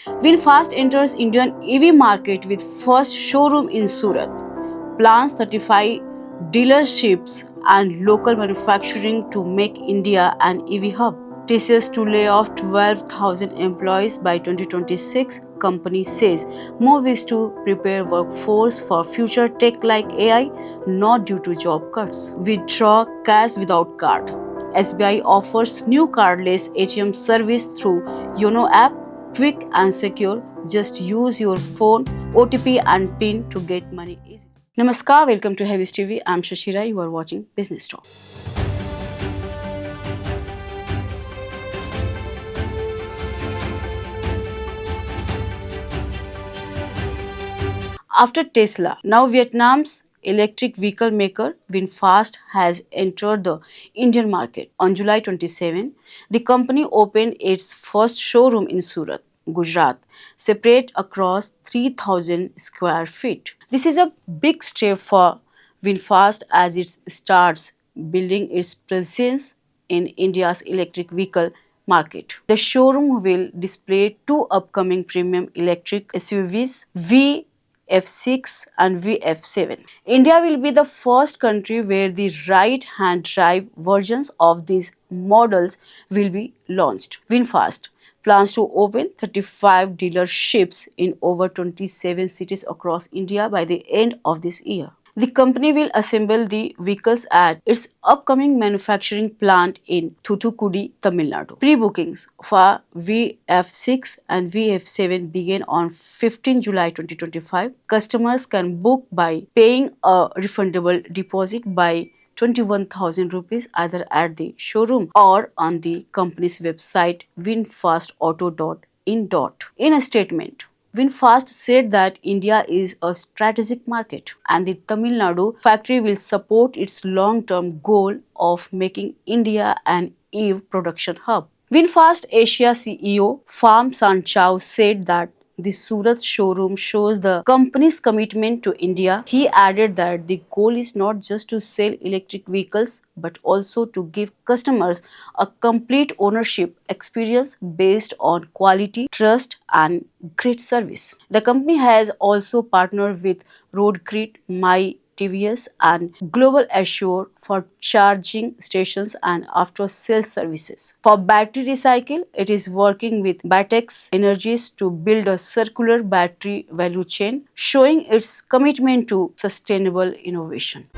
VinFast enters Indian EV market with first showroom in Surat, plans 35 dealerships and local manufacturing to make India an EV hub. TCS to lay off 12,000 employees by 2026, company says. Move is to prepare workforce for future tech like AI, not due to job cuts. Withdraw cash without card. SBI offers new cardless ATM service through Yono app, quick and secure. Just use your phone, OTP and PIN to get money easily. Namaskar, welcome to Heavy's TV. I'm Shashira. You are watching Business Talk. After Tesla, now Vietnam's electric vehicle maker VinFast has entered the Indian market. On July 27, the company opened its first showroom in Surat, Gujarat, separate across 3,000 square feet. This is a big step for VinFast as it starts building its presence in India's electric vehicle market. The showroom will display two upcoming premium electric SUVs, VF6 and VF7. India will be the first country where the right-hand drive versions of these models will be launched. VinFast plans to open 35 dealerships in over 27 cities across India by the end of this year. The company will assemble the vehicles at its upcoming manufacturing plant in Thoothukudi, Tamil Nadu. Pre-bookings for VF6 and VF7 begin on 15 July 2025. Customers can book by paying a refundable deposit by 21,000 rupees either at the showroom or on the company's website vinfastauto.in. In a statement, VinFast said that India is a strategic market and the Tamil Nadu factory will support its long-term goal of making India an EV production hub. VinFast Asia CEO Pham San Chao said that the Surat showroom shows the company's commitment to India. He added that the goal is not just to sell electric vehicles but also to give customers a complete ownership experience based on quality, trust, and great service. The company has also partnered with RoadGrid, My TVS and Global Assure for charging stations and after-sales services. For battery recycle, it is working with Batex Energies to build a circular battery value chain, showing its commitment to sustainable innovation.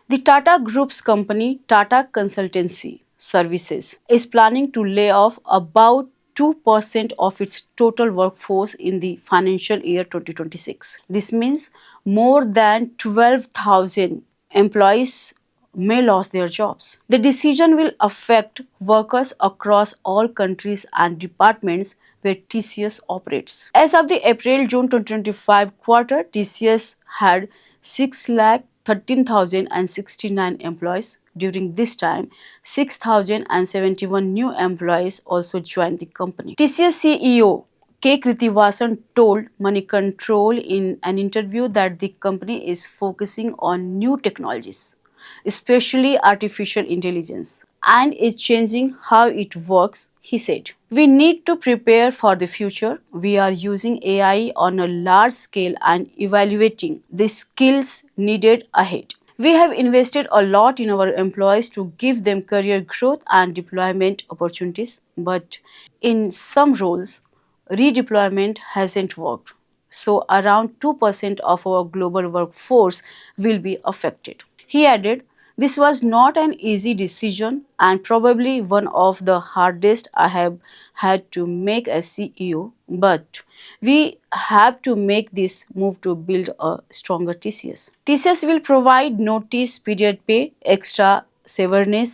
The Tata Group's company, Tata Consultancy Services, is planning to lay off about 2% of its total workforce in the financial year 2026. This means more than 12,000 employees may lose their jobs. The decision will affect workers across all countries and departments where TCS operates. As of the April-June 2025 quarter, TCS had 6,13,069 employees. During this time, 6,071 new employees also joined the company. TCS CEO K. Krithivasan told Money Control in an interview that the company is focusing on new technologies, especially artificial intelligence, and is changing how it works. He said, "We need to prepare for the future. We are using AI on a large scale and evaluating the skills needed ahead. We have invested a lot in our employees to give them career growth and deployment opportunities, but in some roles, redeployment hasn't worked. So around 2% of our global workforce will be affected." He added, "This was not an easy decision and probably one of the hardest I have had to make as CEO, but we have to make this move to build a stronger TCS. TCS will provide notice period pay, extra severance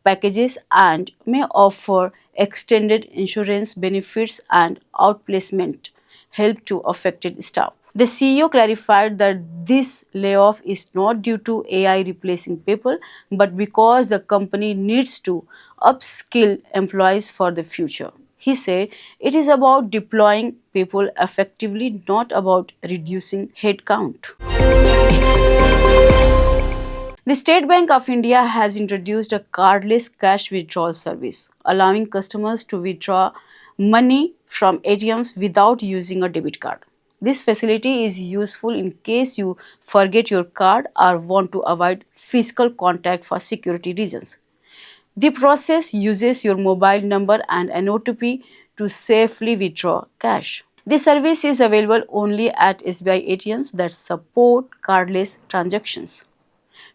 packages, and may offer extended insurance benefits and outplacement help to affected staff." The CEO clarified that this layoff is not due to AI replacing people, but because the company needs to upskill employees for the future. He said, "It is about deploying people effectively, not about reducing headcount." The State Bank of India has introduced a cardless cash withdrawal service, allowing customers to withdraw money from ATMs without using a debit card. This facility is useful in case you forget your card or want to avoid physical contact for security reasons. The process uses your mobile number and an OTP to safely withdraw cash. This service is available only at SBI ATMs that support cardless transactions.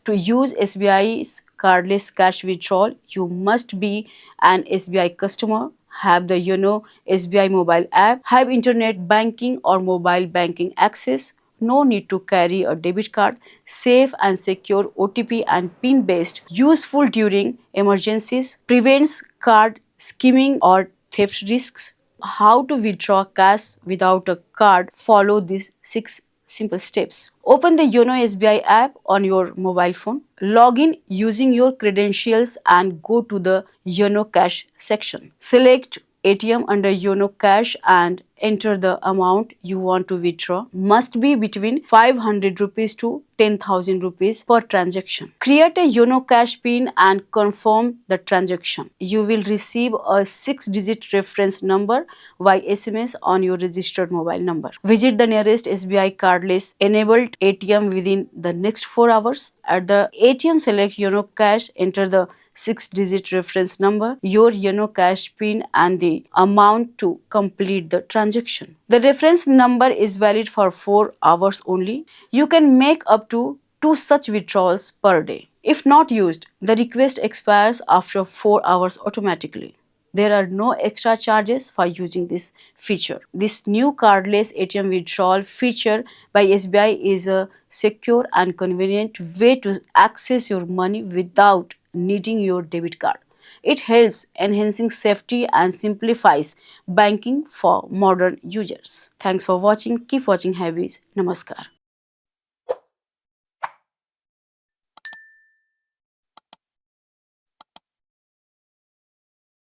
To use SBI's cardless cash withdrawal, you must be an SBI customer, have the SBI mobile app, have internet banking or mobile banking access, no need to carry a debit card, safe and secure OTP and PIN based, useful during emergencies, prevents card skimming or theft risks. How to withdraw cash without a card? Follow these 6 simple steps. Open the Yono SBI app on your mobile phone. Log in using your credentials and go to the Yono Cash section. Select ATM under Yono Cash and enter the amount you want to withdraw. Must be between 500 rupees to 10,000 rupees per transaction. Create a Yono Cash PIN and confirm the transaction. You will receive a 6-digit reference number by SMS on your registered mobile number. Visit the nearest SBI cardless enabled ATM within the next 4 hours. At the ATM, select Yono Cash, enter the 6-digit reference number, your Yono Cash PIN and the amount to complete the transaction. The reference number is valid for 4 hours only. You can make up to 2 such withdrawals per day. If not used, the request expires after 4 hours automatically. There are no extra charges for using this feature. This new cardless ATM withdrawal feature by SBI is a secure and convenient way to access your money without needing your debit card. It helps enhancing safety and simplifies banking for modern users. Thanks for watching. Keep watching Habits. Namaskar.